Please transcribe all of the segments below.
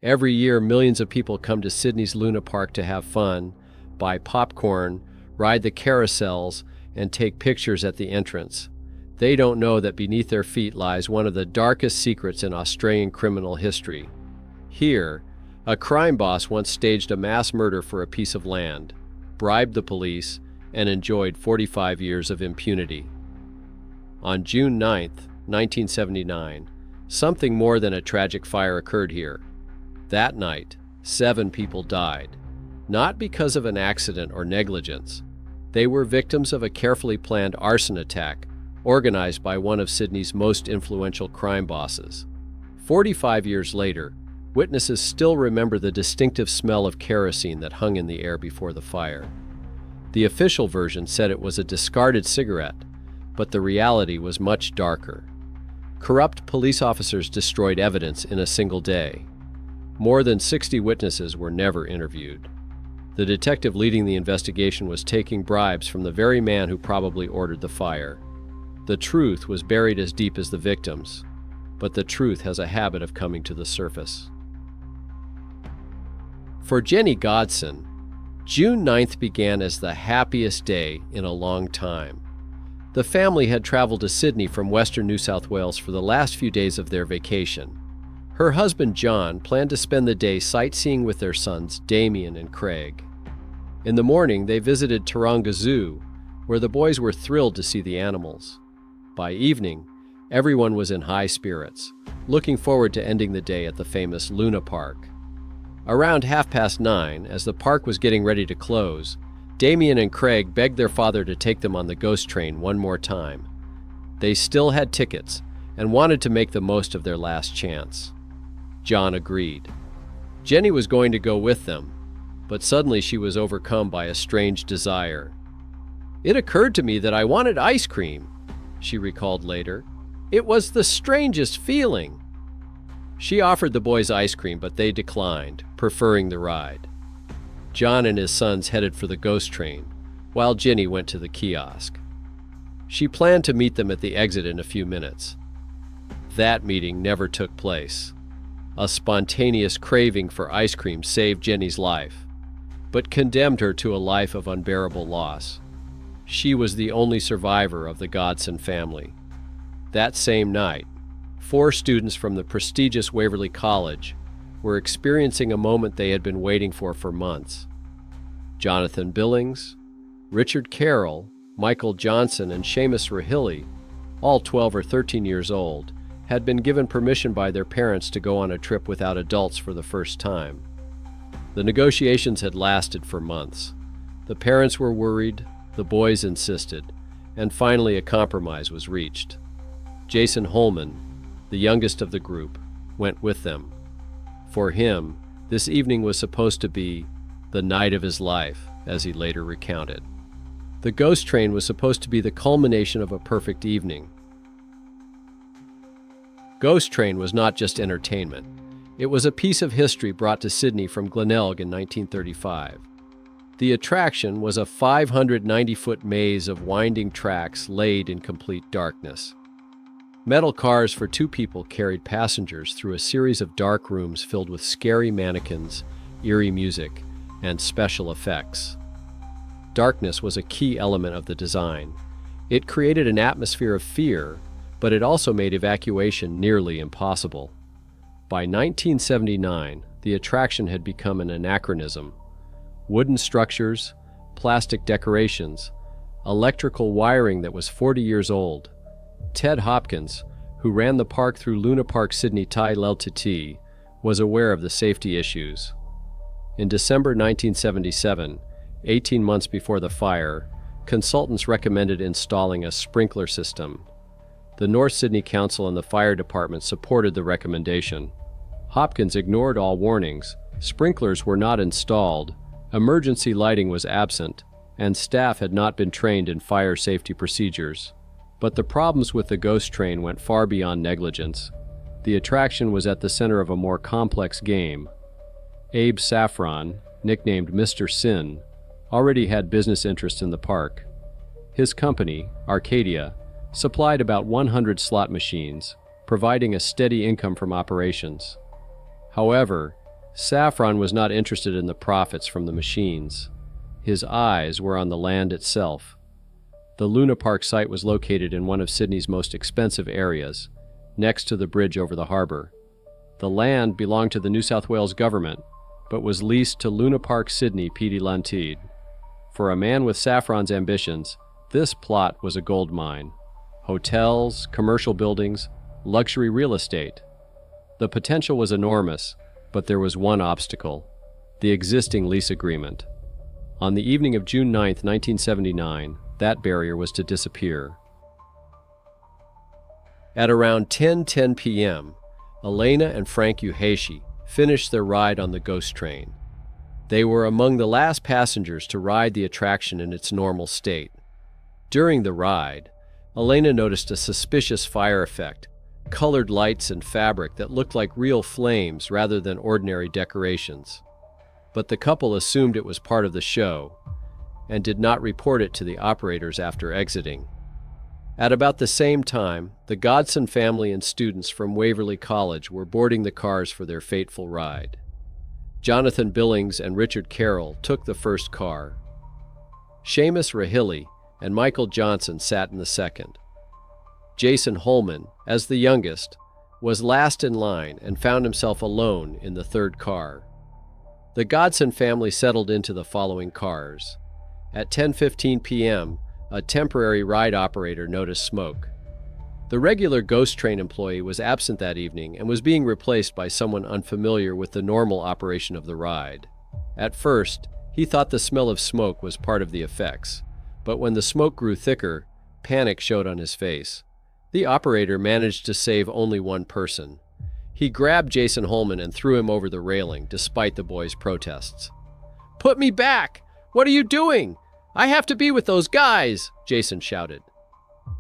Every year, millions of people come to Sydney's Luna Park to have fun, buy popcorn, ride the carousels, and take pictures at the entrance. They don't know that beneath their feet lies one of the darkest secrets in Australian criminal history. Here, a crime boss once staged a mass murder for a piece of land, bribed the police, and enjoyed 45 years of impunity. On June 9, 1979, something more than a tragic fire occurred here. That night, 7 people died, not because of an accident or negligence. They were victims of a carefully planned arson attack organized by one of Sydney's most influential crime bosses. 45 years later, witnesses still remember the distinctive smell of kerosene that hung in the air before the fire. The official version said it was a discarded cigarette, but the reality was much darker. Corrupt police officers destroyed evidence in a single day. More than 60 witnesses were never interviewed. The detective leading the investigation was taking bribes from the very man who probably ordered the fire. The truth was buried as deep as the victims, but the truth has a habit of coming to the surface. For Jenny Godson, June 9th began as the happiest day in a long time. The family had traveled to Sydney from western New South Wales for the last few days of their vacation. Her husband John planned to spend the day sightseeing with their sons Damien and Craig. In the morning, they visited Taronga Zoo, where the boys were thrilled to see the animals. By evening, everyone was in high spirits, looking forward to ending the day at the famous Luna Park. Around 9:30, as the park was getting ready to close, Damien and Craig begged their father to take them on the ghost train one more time. They still had tickets and wanted to make the most of their last chance. John agreed. Jenny was going to go with them, but suddenly she was overcome by a strange desire. "It occurred to me that I wanted ice cream," she recalled later. "It was the strangest feeling." She offered the boys ice cream, but they declined, preferring the ride. John and his sons headed for the ghost train, while Jenny went to the kiosk. She planned to meet them at the exit in a few minutes. That meeting never took place. A spontaneous craving for ice cream saved Jenny's life, but condemned her to a life of unbearable loss. She was the only survivor of the Godson family. That same night, 4 students from the prestigious Waverley College were experiencing a moment they had been waiting for months. Jonathan Billings, Richard Carroll, Michael Johnson, and Seamus Rahilly, all 12 or 13 years old, had been given permission by their parents to go on a trip without adults for the first time. The negotiations had lasted for months. The parents were worried, the boys insisted, and finally a compromise was reached. Jason Holman, the youngest of the group, went with them. For him, this evening was supposed to be the night of his life, as he later recounted. The ghost train was supposed to be the culmination of a perfect evening. Ghost Train was not just entertainment. It was a piece of history brought to Sydney from Glenelg in 1935. The attraction was a 590-foot maze of winding tracks laid in complete darkness. Metal cars for 2 people carried passengers through a series of dark rooms filled with scary mannequins, eerie music, and special effects. Darkness was a key element of the design. It created an atmosphere of fear, but it also made evacuation nearly impossible. By 1979, the attraction had become an anachronism. Wooden structures, plastic decorations, electrical wiring that was 40 years old. Ted Hopkins, who ran the park through Luna Park Sydney Tai Ltd, was aware of the safety issues. In December 1977, 18 months before the fire, consultants recommended installing a sprinkler system. The North Sydney Council and the fire department supported the recommendation. Hopkins ignored all warnings. Sprinklers were not installed, emergency lighting was absent, and staff had not been trained in fire safety procedures. But the problems with the ghost train went far beyond negligence. The attraction was at the center of a more complex game. Abe Saffron, nicknamed Mr. Sin, already had business interests in the park. His company, Arcadia, supplied about 100 slot machines, providing a steady income from operations. However, Saffron was not interested in the profits from the machines. His eyes were on the land itself. The Luna Park site was located in one of Sydney's most expensive areas, next to the bridge over the harbor. The land belonged to the New South Wales government, but was leased to Luna Park Sydney Pd Lantid. For a man with Saffron's ambitions, this plot was a gold mine. Hotels, commercial buildings, luxury real estate. The potential was enormous, but there was one obstacle: the existing lease agreement. On the evening of June 9, 1979, that barrier was to disappear. At around 10:10 p.m., Elena and Frank Uhashi finished their ride on the ghost train. They were among the last passengers to ride the attraction in its normal state. During the ride, Elena noticed a suspicious fire effect, colored lights and fabric that looked like real flames rather than ordinary decorations. But the couple assumed it was part of the show and did not report it to the operators after exiting. At about the same time, the Godson family and students from Waverly College were boarding the cars for their fateful ride. Jonathan Billings and Richard Carroll took the first car. Seamus Rahilly and Michael Johnson sat in the second. Jason Holman, as the youngest, was last in line and found himself alone in the third car. The Godson family settled into the following cars. At 10:15 p.m., a temporary ride operator noticed smoke. The regular ghost train employee was absent that evening and was being replaced by someone unfamiliar with the normal operation of the ride. At first, he thought the smell of smoke was part of the effects, but when the smoke grew thicker, panic showed on his face. The operator managed to save only one person. He grabbed Jason Holman and threw him over the railing, despite the boy's protests. "Put me back! What are you doing? I have to be with those guys!" Jason shouted.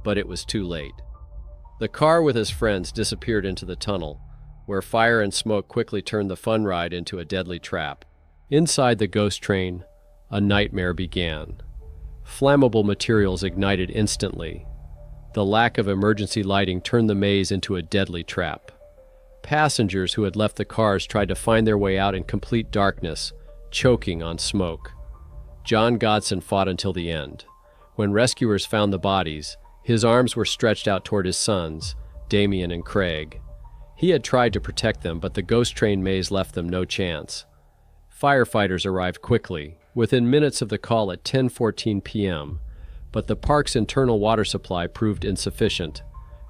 But it was too late. The car with his friends disappeared into the tunnel, where fire and smoke quickly turned the fun ride into a deadly trap. Inside the ghost train, a nightmare began. Flammable materials ignited instantly. The lack of emergency lighting turned the maze into a deadly trap. Passengers who had left the cars tried to find their way out in complete darkness, choking on smoke. John Godson fought until the end. When rescuers found the bodies, his arms were stretched out toward his sons, Damien and Craig. He had tried to protect them, but the ghost train maze left them no chance. Firefighters arrived quickly, within minutes of the call at 10:14 p.m., but the park's internal water supply proved insufficient.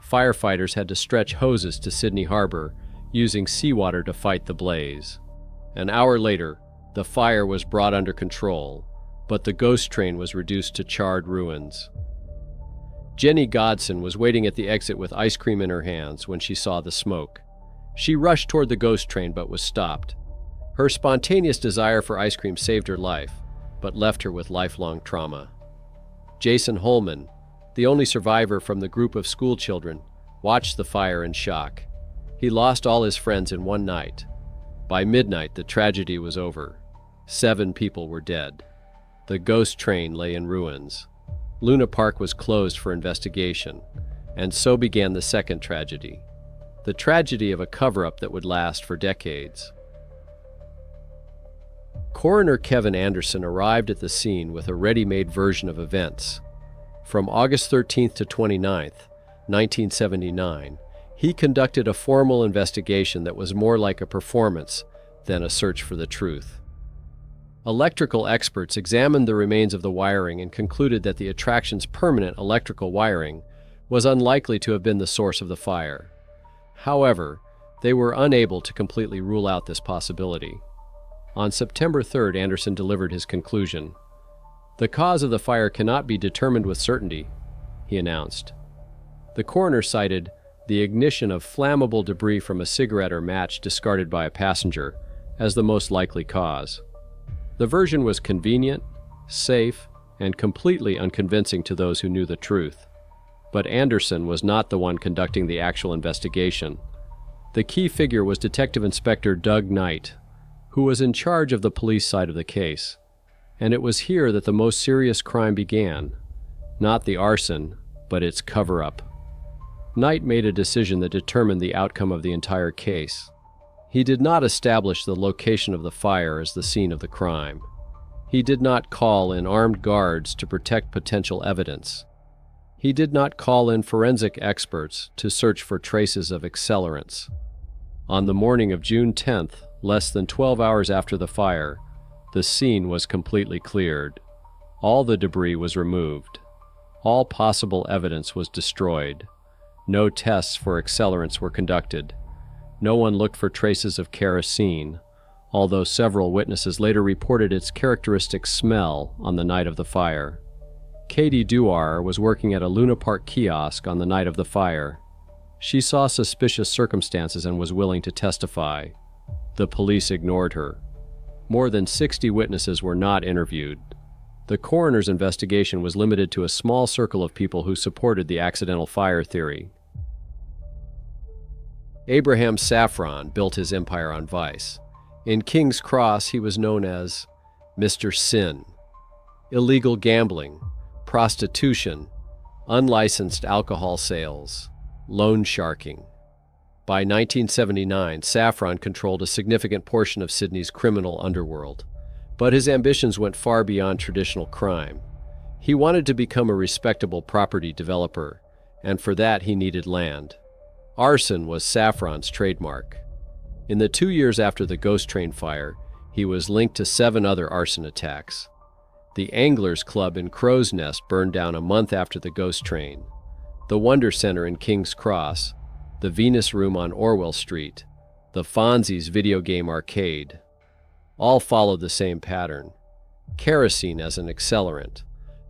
Firefighters had to stretch hoses to Sydney Harbor, using seawater to fight the blaze. An hour later, the fire was brought under control, but the ghost train was reduced to charred ruins. Jenny Godson was waiting at the exit with ice cream in her hands when she saw the smoke. She rushed toward the ghost train but was stopped. Her spontaneous desire for ice cream saved her life, but left her with lifelong trauma. Jason Holman, the only survivor from the group of school children, watched the fire in shock. He lost all his friends in one night. By midnight, the tragedy was over. 7 people were dead. The ghost train lay in ruins. Luna Park was closed for investigation, and so began the second tragedy. The tragedy of a cover-up that would last for decades. Coroner Kevin Anderson arrived at the scene with a ready-made version of events. From August 13th to 29th, 1979, he conducted a formal investigation that was more like a performance than a search for the truth. Electrical experts examined the remains of the wiring and concluded that the attraction's permanent electrical wiring was unlikely to have been the source of the fire. However, they were unable to completely rule out this possibility. On September 3rd, Anderson delivered his conclusion. "The cause of the fire cannot be determined with certainty," he announced. The coroner cited the ignition of flammable debris from a cigarette or match discarded by a passenger as the most likely cause. The version was convenient, safe, and completely unconvincing to those who knew the truth. But Anderson was not the one conducting the actual investigation. The key figure was Detective Inspector Doug Knight, who was in charge of the police side of the case. And it was here that the most serious crime began. Not the arson, but its cover-up. Knight made a decision that determined the outcome of the entire case. He did not establish the location of the fire as the scene of the crime. He did not call in armed guards to protect potential evidence. He did not call in forensic experts to search for traces of accelerants. On the morning of June 10th, less than 12 hours after the fire, the scene was completely cleared. All the debris was removed. All possible evidence was destroyed. No tests for accelerants were conducted. No one looked for traces of kerosene, although several witnesses later reported its characteristic smell on the night of the fire. Katie Duar was working at a Luna Park kiosk on the night of the fire. She saw suspicious circumstances and was willing to testify. The police ignored her. More than 60 witnesses were not interviewed. The coroner's investigation was limited to a small circle of people who supported the accidental fire theory. Abraham Safran built his empire on vice. In King's Cross, he was known as Mr. Sin. Illegal gambling, prostitution, unlicensed alcohol sales, loan sharking. By 1979, Safran controlled a significant portion of Sydney's criminal underworld. But his ambitions went far beyond traditional crime. He wanted to become a respectable property developer, and for that he needed land. Arson was Safran's trademark. In the 2 years after the Ghost Train fire, he was linked to 7 other arson attacks. The Anglers Club in Crow's Nest burned down a month after the Ghost Train. The Wonder Center in King's Cross, the Venus Room on Orwell Street, the Fonzie's video game arcade. All followed the same pattern. Kerosene as an accelerant,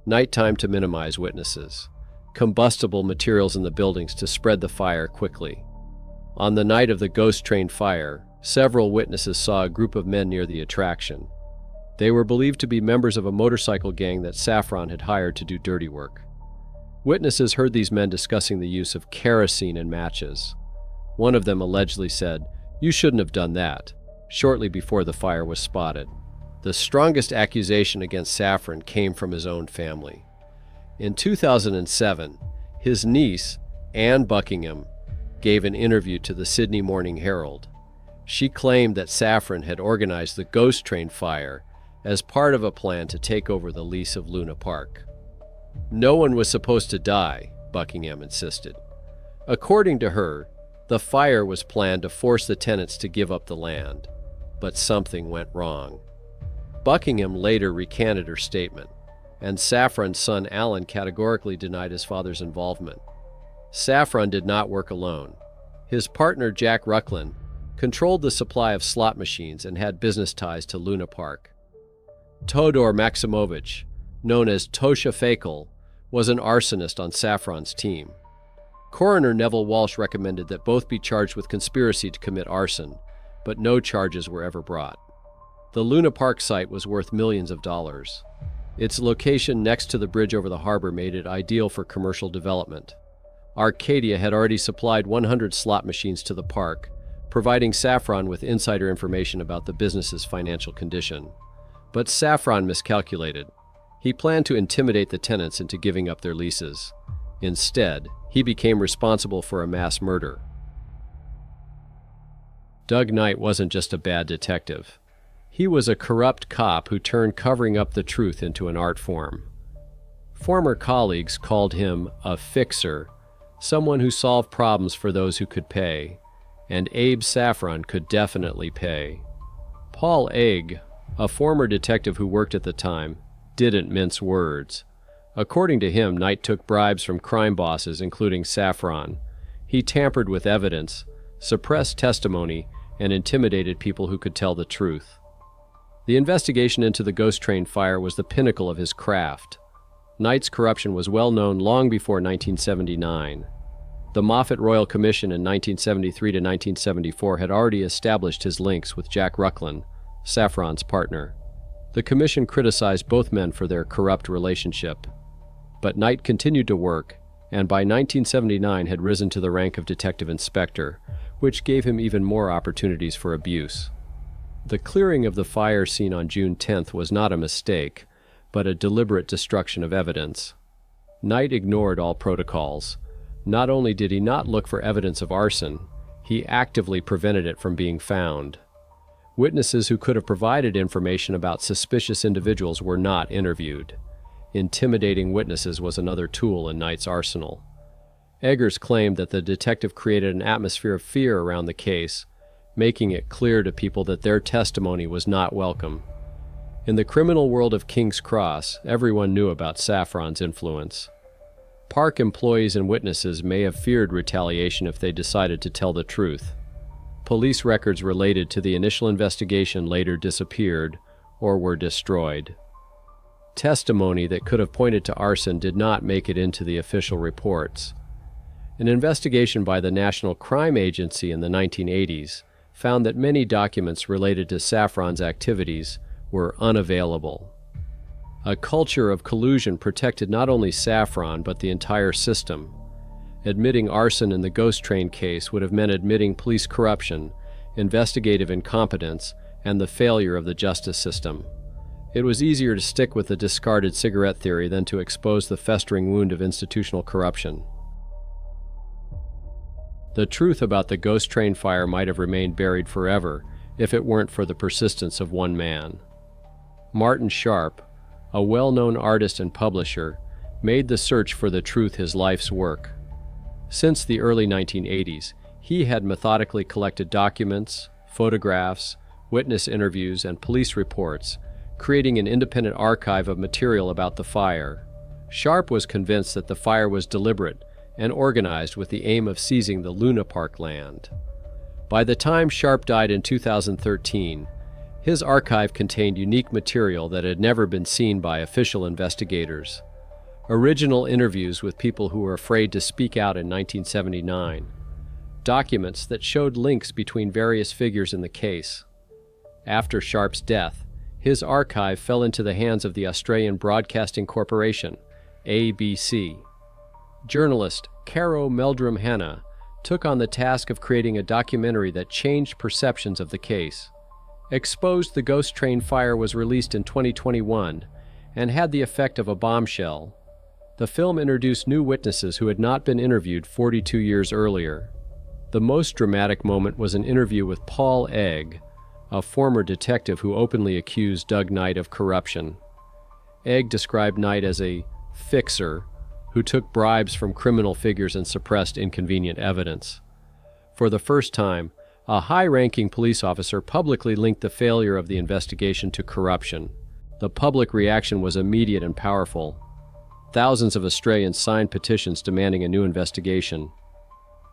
nighttime to minimize witnesses, combustible materials in the buildings to spread the fire quickly. On the night of the Ghost Train fire, several witnesses saw a group of men near the attraction. They were believed to be members of a motorcycle gang that Safran had hired to do dirty work. Witnesses heard these men discussing the use of kerosene in matches. One of them allegedly said, "You shouldn't have done that," shortly before the fire was spotted. The strongest accusation against Safran came from his own family. In 2007, his niece, Anne Buckingham, gave an interview to the Sydney Morning Herald. She claimed that Safran had organized the Ghost Train fire as part of a plan to take over the lease of Luna Park. No one was supposed to die, Buckingham insisted. According to her, the fire was planned to force the tenants to give up the land. But something went wrong. Buckingham later recanted her statement, and Safran's son Alan categorically denied his father's involvement. Safran did not work alone. His partner Jack Rucklin controlled the supply of slot machines and had business ties to Luna Park. Todor Maximovich, known as Tosha Fakel, was an arsonist on Safran's team. Coroner Neville Walsh recommended that both be charged with conspiracy to commit arson, but no charges were ever brought. The Luna Park site was worth millions of dollars. Its location next to the bridge over the harbor made it ideal for commercial development. Arcadia had already supplied 100 slot machines to the park, providing Safran with insider information about the business's financial condition. But Safran miscalculated. He planned to intimidate the tenants into giving up their leases. Instead, he became responsible for a mass murder. Doug Knight wasn't just a bad detective. He was a corrupt cop who turned covering up the truth into an art form. Former colleagues called him a fixer, someone who solved problems for those who could pay, and Abe Safran could definitely pay. Paul Egg, a former detective who worked at the time, didn't mince words. According to him, Knight took bribes from crime bosses, including Safran. He tampered with evidence, suppressed testimony, and intimidated people who could tell the truth. The investigation into the Ghost Train fire was the pinnacle of his craft. Knight's corruption was well known long before 1979. The Moffat Royal Commission in 1973 to 1974 had already established his links with Jack Rucklin, Safran's partner. The commission criticized both men for their corrupt relationship. But Knight continued to work, and by 1979 had risen to the rank of detective inspector, which gave him even more opportunities for abuse. The clearing of the fire scene on June 10th was not a mistake, but a deliberate destruction of evidence. Knight ignored all protocols. Not only did he not look for evidence of arson, He actively prevented it from being found. Witnesses who could have provided information about suspicious individuals were not interviewed. Intimidating witnesses was another tool in Knight's arsenal. Eggers claimed that the detective created an atmosphere of fear around the case, making it clear to people that their testimony was not welcome. In the criminal world of King's Cross, everyone knew about Saffron's influence. Park employees and witnesses may have feared retaliation if they decided to tell the truth. Police records related to the initial investigation later disappeared or were destroyed. Testimony that could have pointed to arson did not make it into the official reports. An investigation by the National Crime Agency in the 1980s found that many documents related to Saffron's activities were unavailable. A culture of collusion protected not only Saffron but the entire system. Admitting arson in the ghost train case would have meant admitting police corruption, investigative incompetence, and the failure of the justice system. It was easier to stick with the discarded cigarette theory than to expose the festering wound of institutional corruption. The truth about the ghost train fire might have remained buried forever if it weren't for the persistence of one man. Martin Sharp, a well-known artist and publisher, made the search for the truth his life's work. Since the early 1980s, he had methodically collected documents, photographs, witness interviews, and police reports, creating an independent archive of material about the fire. Sharp was convinced that the fire was deliberate and organized with the aim of seizing the Luna Park land. By the time Sharp died in 2013, his archive contained unique material that had never been seen by official investigators. Original interviews with people who were afraid to speak out in 1979. Documents that showed links between various figures in the case. After Sharp's death, his archive fell into the hands of the Australian Broadcasting Corporation, ABC. Journalist Caro Meldrum Hanna took on the task of creating a documentary that changed perceptions of the case. Exposed the Ghost Train Fire was released in 2021 and had the effect of a bombshell. The film introduced new witnesses who had not been interviewed 42 years earlier. The most dramatic moment was an interview with Paul Egg, a former detective who openly accused Doug Knight of corruption. Egg described Knight as a fixer who took bribes from criminal figures and suppressed inconvenient evidence. For the first time, a high-ranking police officer publicly linked the failure of the investigation to corruption. The public reaction was immediate and powerful. Thousands of Australians signed petitions demanding a new investigation.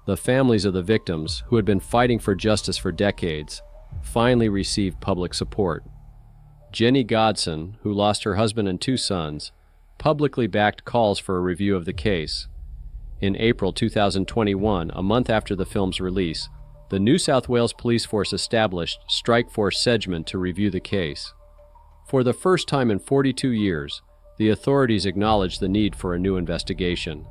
The families of the victims, who had been fighting for justice for decades, finally received public support. Jenny Godson, who lost her husband and 2 sons, publicly backed calls for a review of the case. In April 2021, a month after the film's release, the New South Wales Police Force established Strike Force Sedgman to review the case. For the first time in 42 years, the authorities acknowledged the need for a new investigation.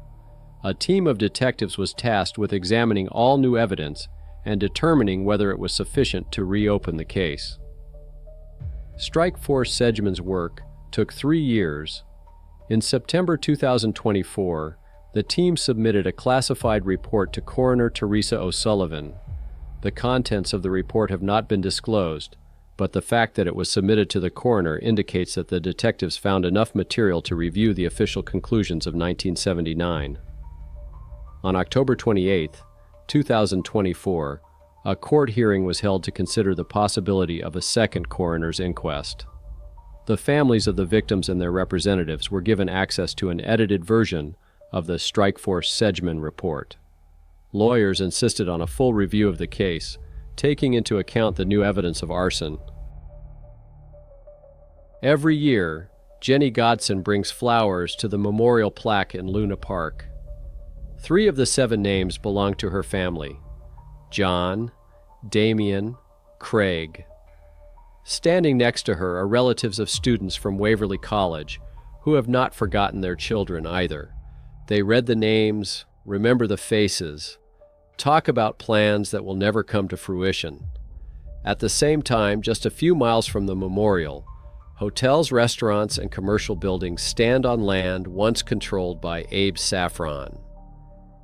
A team of detectives was tasked with examining all new evidence and determining whether it was sufficient to reopen the case. Strike Force Sedgman's work took 3 years. In September 2024, the team submitted a classified report to Coroner Teresa O'Sullivan. The contents of the report have not been disclosed, but the fact that it was submitted to the coroner indicates that the detectives found enough material to review the official conclusions of 1979. On October 28, 2024, a court hearing was held to consider the possibility of a second coroner's inquest. The families of the victims and their representatives were given access to an edited version of the Strike Force Sedgman report. Lawyers insisted on a full review of the case, taking into account the new evidence of arson. Every year, Jenny Godson brings flowers to the memorial plaque in Luna Park. 3 of the 7 names belong to her family: John, Damien, Craig. Standing next to her are relatives of students from Waverley College who have not forgotten their children either. They read the names, remember the faces, talk about plans that will never come to fruition. At the same time, just a few miles from the memorial, hotels, restaurants, and commercial buildings stand on land once controlled by Abe Saffron.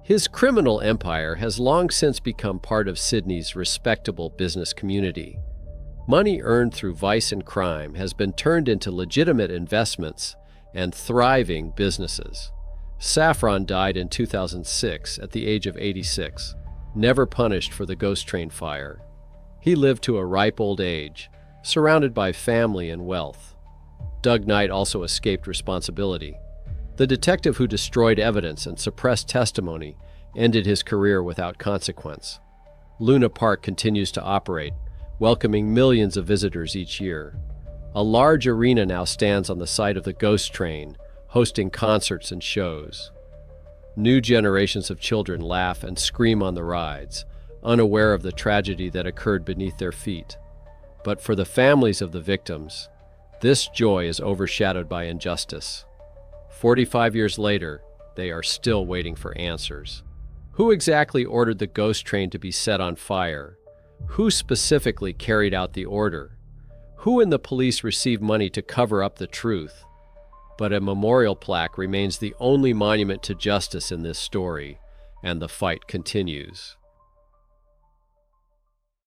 His criminal empire has long since become part of Sydney's respectable business community. Money earned through vice and crime has been turned into legitimate investments and thriving businesses. Saffron died in 2006 at the age of 86, never punished for the ghost train fire. He lived to a ripe old age, surrounded by family and wealth. Doug Knight also escaped responsibility. The detective who destroyed evidence and suppressed testimony ended his career without consequence. Luna Park continues to operate, welcoming millions of visitors each year. A large arena now stands on the site of the ghost train, hosting concerts and shows. New generations of children laugh and scream on the rides, unaware of the tragedy that occurred beneath their feet. But for the families of the victims, this joy is overshadowed by injustice. 45 years later, they are still waiting for answers. Who exactly ordered the ghost train to be set on fire? Who specifically carried out the order? Who in the police received money to cover up the truth? But a memorial plaque remains the only monument to justice in this story, and the fight continues.